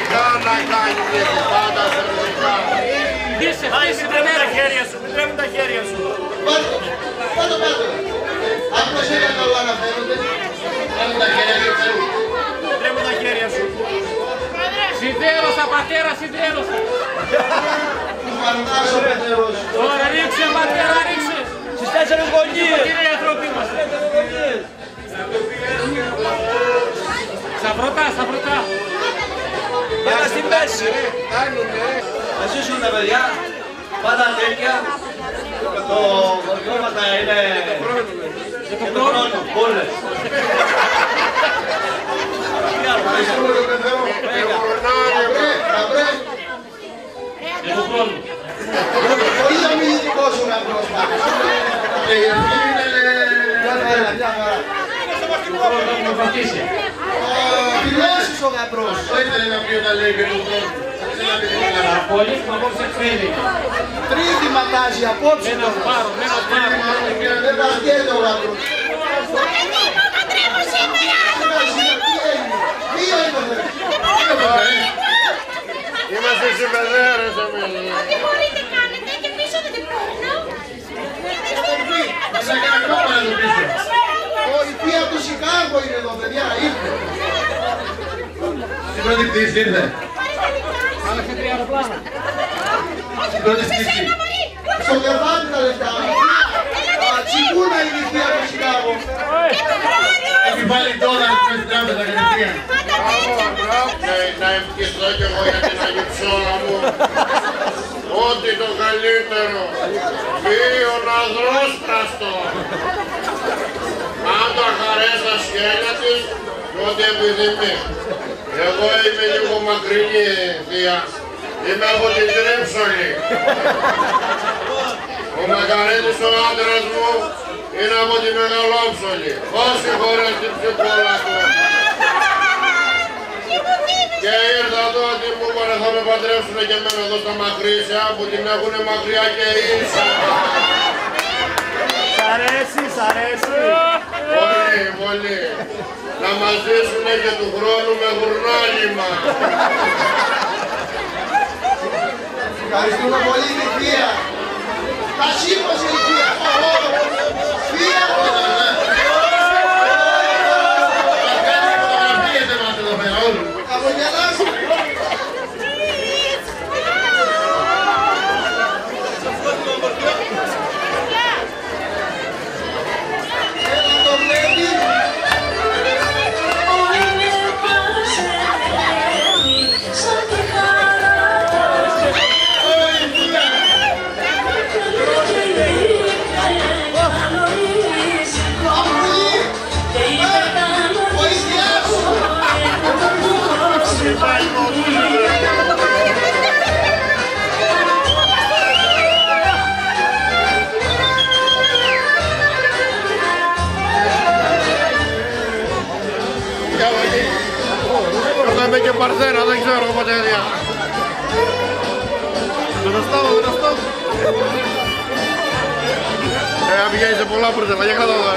σερβικά να κάνει πάντα σερβικά. Είσαι, τρέμουν τα χέρια σου, τρέμουν τα χέρια σου. Κάτω. Άκουσα σέρια καλά να φαίνονται. Τρέμουν τα χέρια σου. Τρέμουν τα χέρια σου. Σιδέρωσα, πατέρα, σιδέρωσα. Μαρτάσω, πατέρος. Τώρα ρίξε, πατέρα, ρίξε. Στις 4 γωνίες. Τι είναι οι άνθρωποι μας. Σταυρωτά. Έλα στη μέση. Θα ζήσουν τα παιδιά. Πάντα τέτοια. Το χωριόματα είναι για το χρόνο. Όλες. Ευχαριστούμε τον Θεό. Για τον χρόνο. Πολύ αμυντικός ο γαμπρός πάντως. Μια χαρά. Δηλώσεις ο γαμπρός. Δεν ήθελε να πει όταν λέει και τον χρόνο. Πολύ απόψε ξέρει. Τρίτη ματάζει απόψε. Ένα πάρω. Δεν βαριέται ο γαμπρός. Είμαστε συμπεδέρες εμείς. Ό,τι μπορείτε κάνετε και πίσω δεν την παίρνω. Θα έκανε ακόμα να το πίσω. Η θεία του Σικάγο είναι εδώ, παιδιά. Ήρθε. Στην πρώτη πτήση ήρθε. Άλλαξε 3 αεροπλάνα. Στην πρώτη πτήση. Στο Γερβάνι τα λεφτά. Τσιγκούνα είναι η θεία του Σικάγο. Έχει βάλει τώρα στην τράπεζα κατευθείαν. Να ευχηθώ κι εγώ για την Αγιψόλα μου. Ό,τι το καλύτερο. Βίον αδρόσπραστο. Πάντα χαρές στα σχέλια της και ό,τι επιθυμεί. Εγώ είμαι λίγο μακρινή θεία. Είμαι από την Τρύψολη. Ο Μακαρίτης ο άντρας μου είναι από τη Μεγαλόψολη. Όσοι χωρές την ψυχόλα του. Και ήρθα εδώ ότι μου είπανε θα με παντρέψουν και εμένα εδώ στα Μακρύσια που την έχουνε μακριά και ίσα. Σ' αρέσει. Πολύ. Να μας ζήσουνε και του χρόνου με γουρνάλιμα. Ευχαριστούμε πολύ τη θεία. Τα σήκωσε η θεία. Θεία. Θα κάνει φωτογραφίες εμάς εδώ πέρα όλους. Χαμογελάσου. Έλα το βλέπει. Είμαι και Παρθένα, δεν ξέρω ποτέ δια. Δεν στάω. Αν πηγαίνει σε πολλά πουρτέλα, για κάτω εδώ.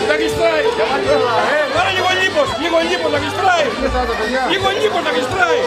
Τα γλιστράει. Άρα λίγο λίπος να γλιστράει. Λίγο λίπος να γλιστράει.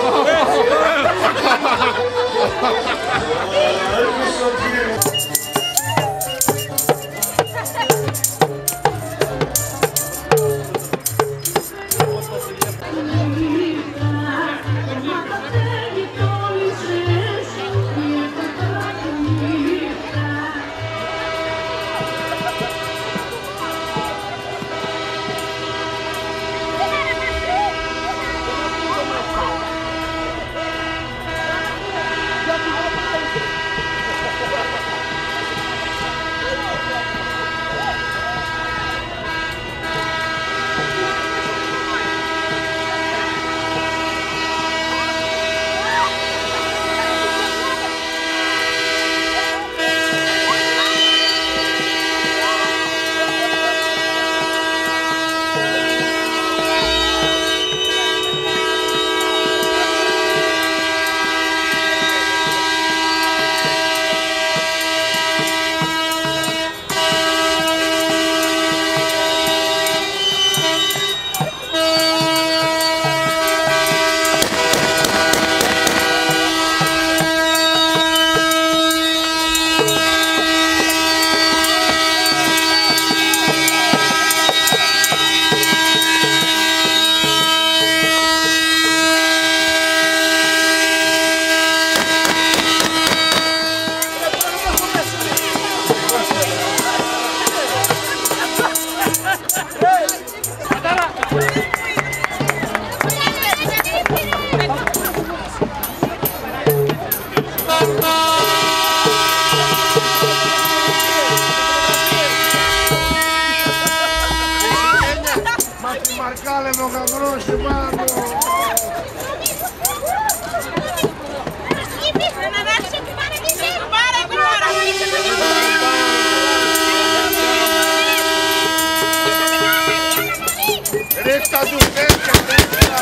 Μαρκάλε με ο γαμπρός σου πάνω. Ρίχτα τους τέτοια, ρίχτα.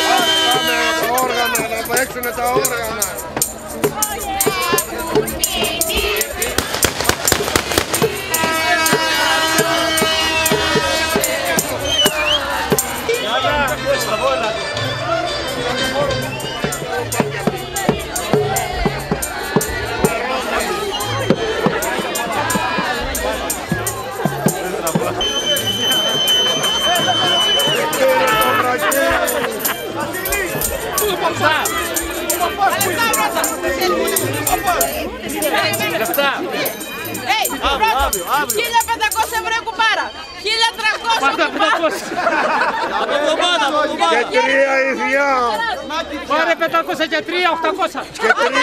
Πάμε τα όργανα, να παίξουνε τα όργανα. Λεφτά. 1.500 ευρώ κουμπάρα. 1.300 κουμπάρα. Και 3 ίδια. Πάρε 500 και 3, 800. Και 3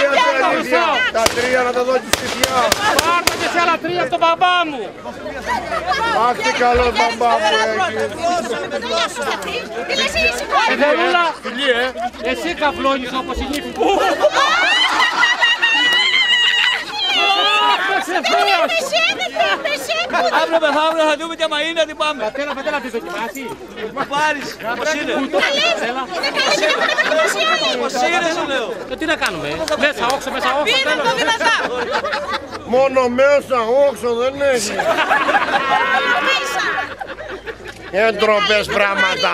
ίδια. Τα 3 να τα δώσεις στη θεία. Πάρτε και σε άλλα 3 από τον μπαμπά μου. Αχ, τι καλός μπαμπά μου έχει. Δερούλα, εσύ καβλώνεις όπως η νύφη. Αύριο μεθαύριο θα δούμε και μαΐνα τι πάμε. Πατέρα να τη δοκιμάσει. Μου πάρεις. Πώς είναι. Πώς είναι σου λέω. Τι να κάνουμε. Μέσα όξο, μέσα όξο. Πήρε το δυνατά. Μόνο μέσα όξο δεν έχει. Εντροπές πράγματα.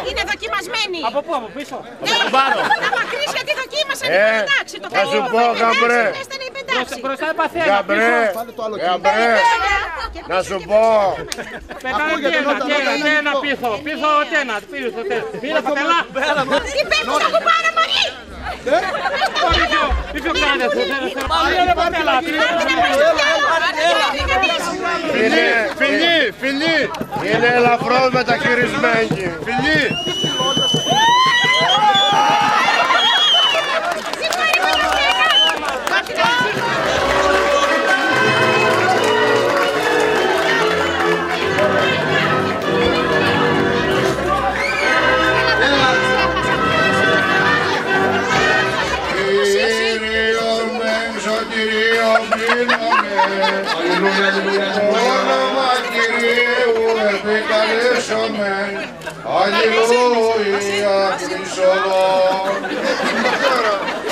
Είναι δοκιμασμένη. Από πού, από πίσω. Να μακρύς γιατί δοκίμασαν. Εντάξει, το θα σου πω, γαμπρέ. Μπροστά Γαμπρέ, να σου πω. Πετάνε και ένα πίσω. Πίσω τένα. Πήρε πατελά. Τι πέφτει στο κουμπάρα Μαρή. Τι πιο κάνετε. Πήρε πατελά. Φιλί. Είναι ελαφρώς μεταχειρισμένη. Φιλί. Όνομα Κυρίου επικαλέσομεν, Αλληλούια Χριστόν.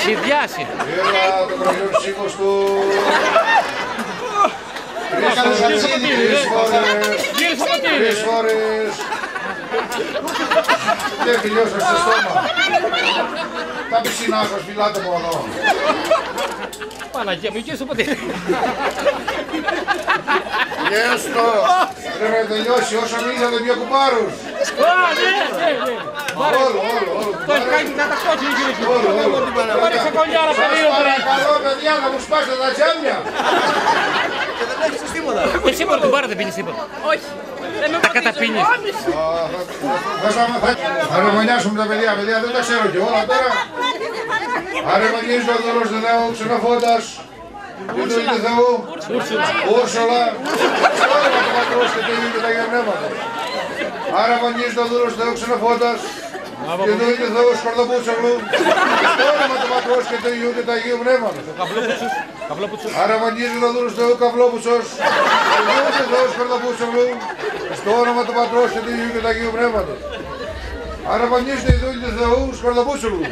Συνδυάσει. Έλα το πρωιό ψήφος του. Τρεις φορές. Δεν τελειώσα στο στόμα. Τα πισινάκος, φυλάτε μου εδώ. Παναγία μου, εκεί στο ποτήρι. Γέστο. Πρέπει να τελειώσει όσο μίλησατε πιο κουμπάρους. Όλο. Το έχει κάνει να τα κότσινε κύριε σου. Πάρε σε κολλιάρα Σας περίοδο. παρακαλώ παιδιά να μου σπάσετε τα τζάμια. Εσύ μόνο κουμπάρα δεν πίνεις τίποτα. Όχι. Τα καταπίνεις. Θα ρεμονιάσουμε τα παιδιά, δεν τα ξέρω κι όλα τώρα. Αρεμονίζει το δώρο του Θεού, ξενοφώντας. Του Θεού, Ούρσουλα, στο όνομα του Πατρός και του Υιού και τα Αγία Πνεύματα. Αρεμονίζει το δώρο του Θεού, ξενοφώντας. Και του Θεού, Σκορδοπούτσογλου, στο όνομα του Πατρός και του Υιού και του Αγίου Πνεύματος. Αρεμονίζει το δώρο του Θεού, Καυλόπουτσος. Και του Θεού, Σκορδοπούτσογλου, στο όνομα του Πατρός και του Υιού και του Αγίου Πνεύματος. Αρεμονίζει το δούλη του Θεού, Σκορδοπούτσογλου.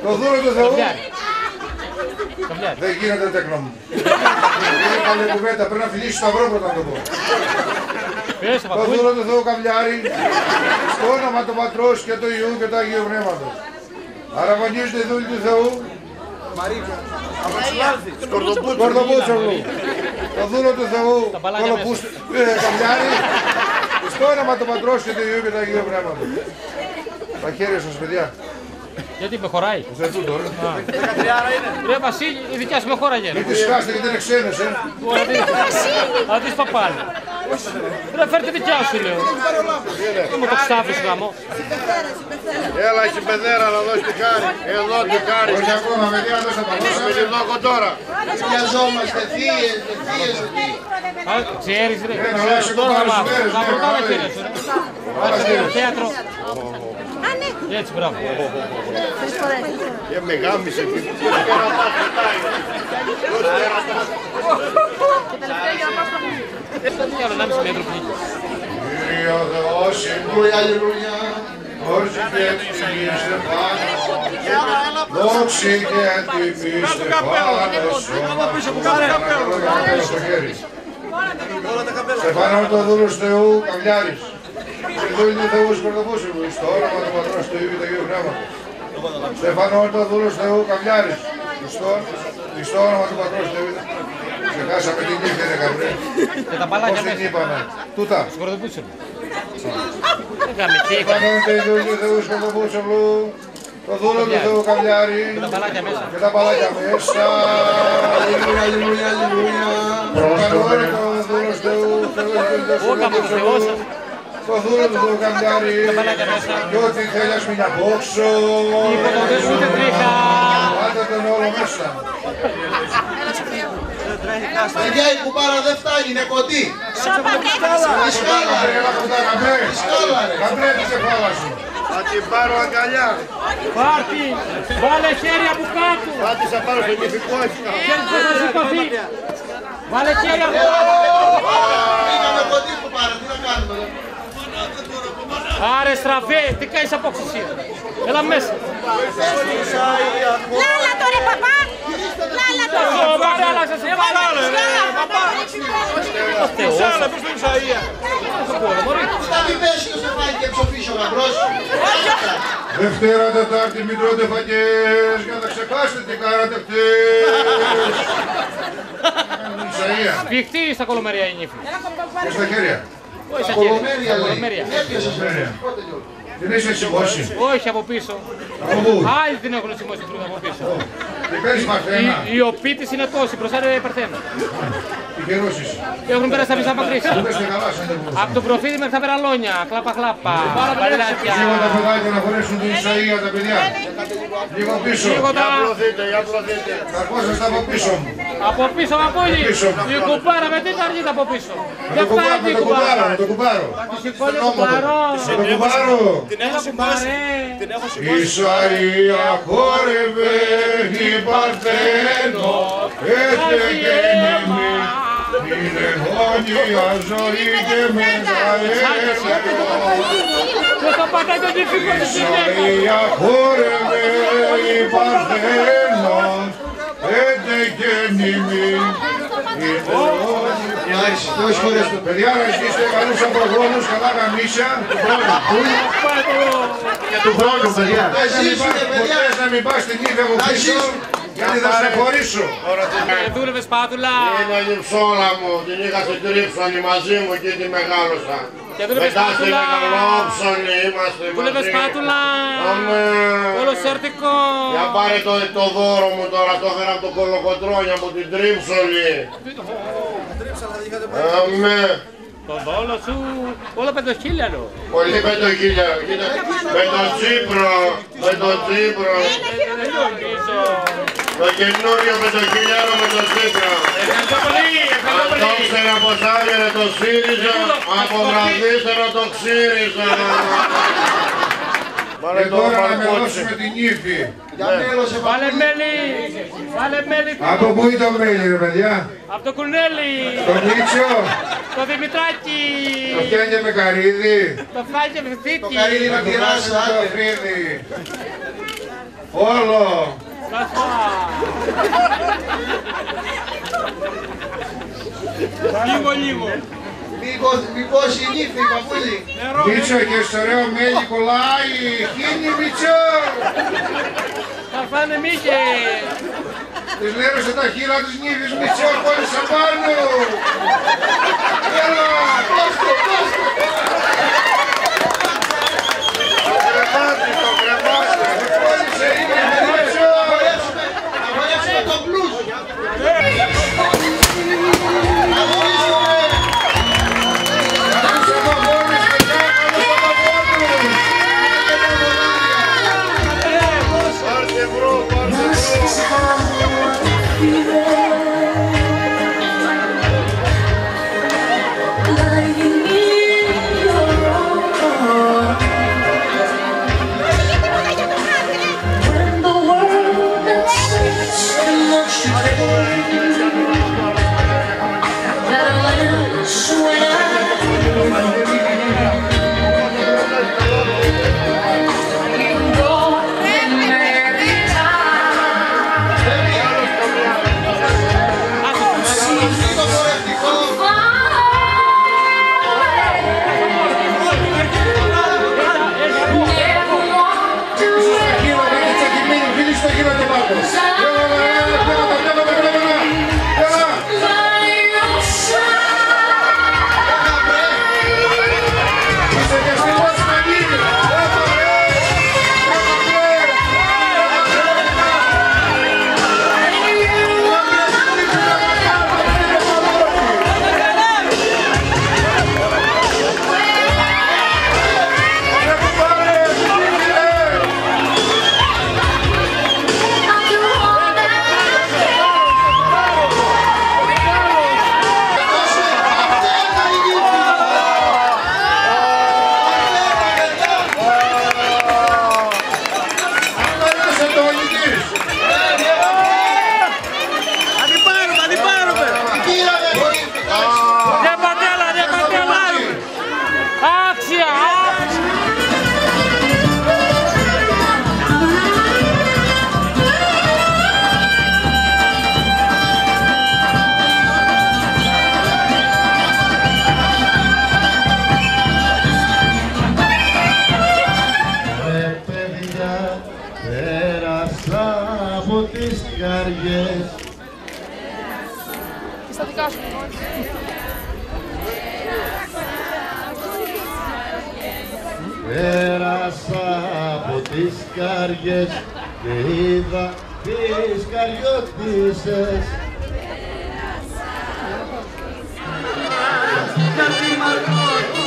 Το δώρο του Θεού. Δεν γίνεται τέκνο μου. Είναι καλή κουβέντα, πρέπει να φιλήσεις σταυρό πρώτα να το πω. Το δώρο του Θεού Καβλιάρη, στο όνομα του Πατρός και του Υιού και του Αγίου Πνεύματος. Αραβωνίζεται η δούλη του Θεού. Σκορδοπούτσογλου. Το δώρο του Θεού Καβλιάρη, στο όνομα του Πατρός και του Υιού και του Αγίου Πνεύματος. Τα χέρια σας παιδιά. Γιατί με χωράει. Σε τούτο, Ρε Βασίλη, η δικιά σου με χώραγε. μην τη σκάστε γιατί είναι ξένες, Θα δεις παπάλι. Ρε φέρτε δικιά σου λέω. Δεν μου το ξάφεις γάμο. Έλα η συμπεδέρα να δώσει τη χάρη. Εδώ τη χάρη. Όχι ακόμα, με τι να δώσω πάνω. Με τη δόκο τώρα. Βιαζόμαστε, θείες, Ξέρεις ρε. να αλλάξω το πάνω σου μέρες. Να πρωτάμε κύριε σου. Θέατρο. Έτσι μπράβο. Και με γάμισε εκεί. Για να μην μέτρο πνίγει. Κύριε ο Θεός, Αλληλούια, Αλληλούια. Δόξη και τιμή Στεφάνος. Δόξη και τιμή Στεφάνος. Στεφάνο το δούλος Θεού Καβλιάρης. Και δούλη του Θεού Σκορδοφούσιμου. Στο όνομα του Πατρός του Υιού και του Αγίου Πνεύματος. Στεφάνο το δούλος Θεού Καβλιάρης. Στο όνομα του Πατρός του Υιού. Ξεχάσαμε την νύχια ρε καμπρέ. Και τα μπαλάκια Πώς την μέσα. είπαμε. Τούτα. Σκορδοπούσιμου. Δεν κάμε τι. Στεφάνο το δούλη του Θεού Σκορδοφούσιμου. Το δούλο του Θεού Καβλιάρη. Και τα μπαλάκια μέσα. Και τα παλάκια μέσα. Αλληλούια, αλληλούια, αλληλούια. Πρόστομενε. Το δούλο του Θεού. Ο κάπως Θεός. Το δούλο του Θεού Καβλιάρη. Τα μπαλάκια μέσα. Και ό,τι θέλει ας μην απόξω. Τίποτα δεν σου ούτε τρίχα. Πάτε τον όλο μέσα. Παιδιά η κουμπάρα δεν φτάνει, είναι κοντή. Η σκάλα ρε, έλα κοντά καμπρέ. Η σκάλα ρε. Καμπρέ τη κεφάλα σου. Θα την πάρω αγκαλιά. Πάρτι. Βάλε χέρι από κάτω. Πάτησα πάνω στο νηφικό έτσι. Χέρι πώς θα σηκωθεί. Βάλε χέρι από κάτω. Πήγαμε κοντή κουμπάρα, τι να κάνουμε. Άρε στραβέ, τι κάνεις απόξυσία. Έλα μέσα. Λάλα το ρε παπά. Λάλα το. Πάρε άλλαξε σε Σάλα, πες το Ισαΐα. Στα μην πέσει το σεφάκι και ψοφίσω γαμπρός. Δευτέρα, Τετάρτη, Μητρώντε φακές, για να ξεχάσετε τι κάνατε χτες. Ισαΐα, Σφιχτή στα κολομερία η νύφη. και στα χέρια. Όχι στα χέρια. Κολομέρια Στα λέει. κολομέρια. Έπιασε Κολομέρια. πότε τελειώνει. Την είσαι σηκώσει. Όχι από πίσω. Από πού, Άλλοι την έχουν σημώσει πριν από πίσω. τι παίρνεις Παρθένα, Οι οποίοι της είναι τόσοι, μπροστά είναι Παρθένα. τι καιρώσεις. Έχουν πέρασει τα μισά μακρύς. Πού πέστε καλά σαν δεν μπορούσα. Από τον προφήτη μέχρι τα περαλόνια. Κλάπα κλάπα. Παρελάκια. Λίγο τα παιδάκια να χωρέσουν την Ισαΐα τα παιδιά. Λίγο πίσω. Λίγο τα... Για απλωθείτε. Καρπόσαστε από πίσω μου. Από πίσω μαπούλι. Πίσω. Η κουμπάρα με τι θα αργείται από πίσω. Με Δεν το κουμπάρο, πάει με την το κουμπάρο, κουμπάρα. με το κουμπάρο. Τη σηκώνει κουμπάρο. Με το κουμπάρο. Έλα κουμπάρε. Η Ισαΐα χόρευε η Παρθένο, έτρεχε νημή, την αιώνια ζωή και μεγαέτερο. Και θα πατάει τον νηφικό της γυναίκας. Ισαΐα χόρευε η Παρθένο, έτρεχε νημή, την αιώνια. Παιδιά, να ζητήσετε καλούς απρογόνους, καλά γαμίσια. Και του χρόνου παιδιά. Ποτέ να μην πας στην ύφη από πίσω, γιατί θα σε χωρίσω. Δούλευε σπάτουλα. Είναι η ψόλα μου, την είχα στην τρίψωνη μαζί μου και τη μεγάλωσα. Και δούλευε Μετά στη σπάτουλα. μεγαλόψωνη είμαστε Δούλευε μαζί. σπάτουλα. Αμέ. Όλο σερτικό. Για πάρε το δώρο μου τώρα, το έφερα από το Κολοκοτρώνια από την τρίψωνη. Αμέ. Το δόλο σου. Όλο πεντοχίλιαρο. Πολύ πεντοχίλιαρο. Κοίτα, με τον Τσίπρο, με τον Τσίπρο. Το καινούριο πεντοχίλιαρο με τον Τσίπρο. Ευχαριστώ πολύ. Ευχαριστώ Αυτό πολύ. ξέρει από Σάββερε το ΣΥΡΙΖΑ, από βραδύτερο το ΞΥΡΙΖΑ. Και τώρα να με δώσουμε την ύφη. Για μέλος Βάλε μέλι. Βάλε μέλι. Από πού είναι το μέλι ρε παιδιά, Από το κουνέλι. το Μίτσο, Το Δημητράκη. το φτιάχνει με καρύδι, Το φάγε με Το θήτη. καρύδι να το τυράσει, βάζει το άντε. φρύδι. Όλο. Λίγο. Μήπως η νύφη, παππούλη. Μίτσο και στο ωραίο μέλι κολλάει, χύνει Μίτσο. Θα φάνε μύχε. Της λέρωσε τα χείλα της νύφης Μίτσο, κόλλησα πάνω. Έλα. Το κρεμάτι. Κόλλησε είναι Μίτσο. Να χορέψουμε το blues. τις καρδιές. Και στα δικά σου. Πέρασα από τις καρδιές και είδα τις καριώτισσες. Γιατί μ'